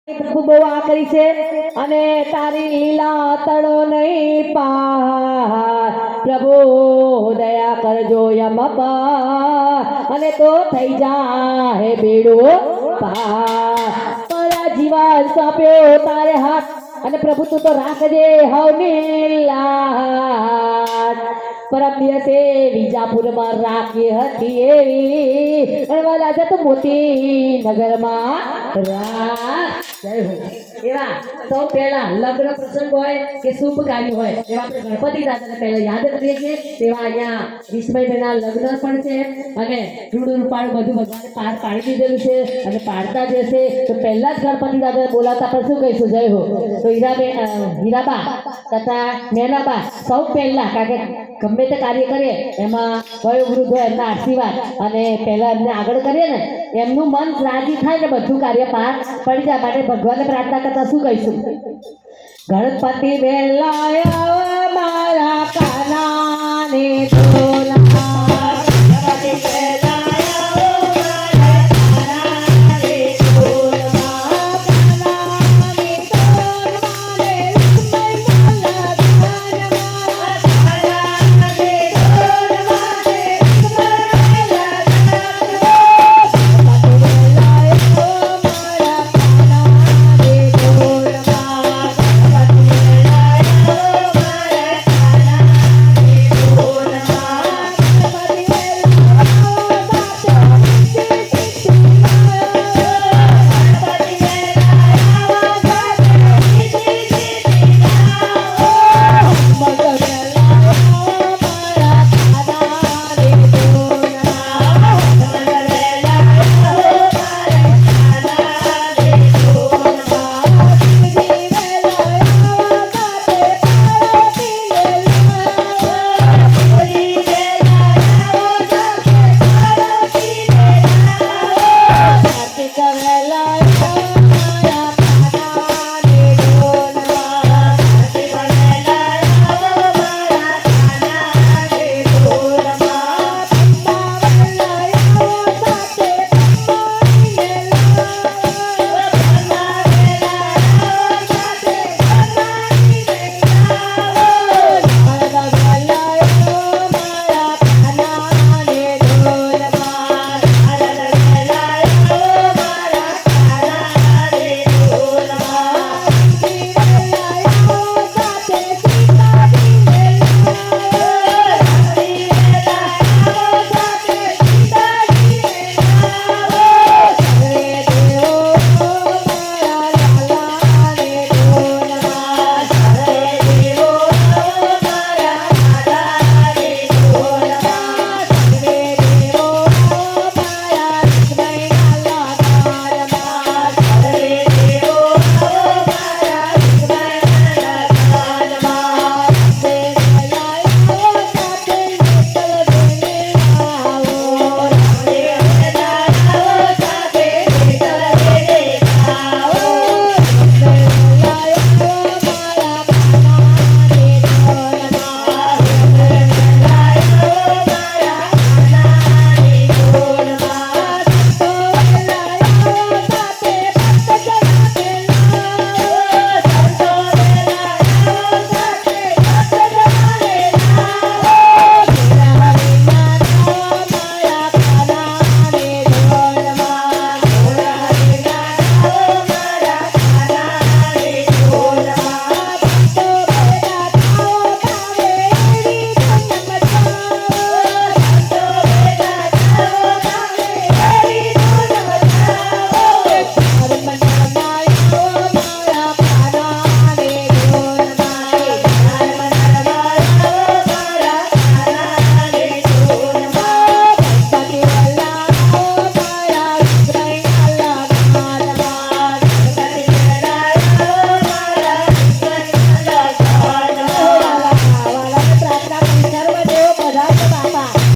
બહુ આ કરી છે અને તારી લીલા તળો નહીં પાર પ્રભુ દયા કરજો યમપા અને તો થઈ જાય બેડો પાર મારા જીવન સોંપ્યો તારે હાથ અને પ્રભુ તું તો રાખજે હવની લાટ પરમ દિવસે વિજાપુરમાં રાખી હતી એવી અને વાલા જત મોતી નગરમાં રાખ જય હો એવા સૌ પહેલા લગ્ન પ્રસંગ હોય કે શુભ કાર્ય હોય એવા આપણે ગણપતિ દાદાને પહેલા યાદ કરીએ છીએ તેવા અહીંયા વિસ્મયભાઈના લગ્ન પણ છે અને રૂડું રૂપાળું બધું ભગવાને પાર પાડી દીધેલું છે અને પાડતા જશે તો પહેલા જ ગણપતિ દાદાને બોલાવતા પણ શું કહીશું જય હો તો હીરાબા તથા મેનાબા સૌ પહેલા કારણ કે ગમે તે કાર્ય કરીએ એમાં વયોવૃદ્ધ હોય એમના આશીર્વાદ અને પહેલા એમને આગળ કરીએ ને એમનું મન રાજી થાય ને બધું કાર્ય પાર પડી જાય માટે ભગવાનને પ્રાર્થના કરતા શું કહીશું ગણપતિ વેલાયા મારા કાનાને તોલા ગણપતિ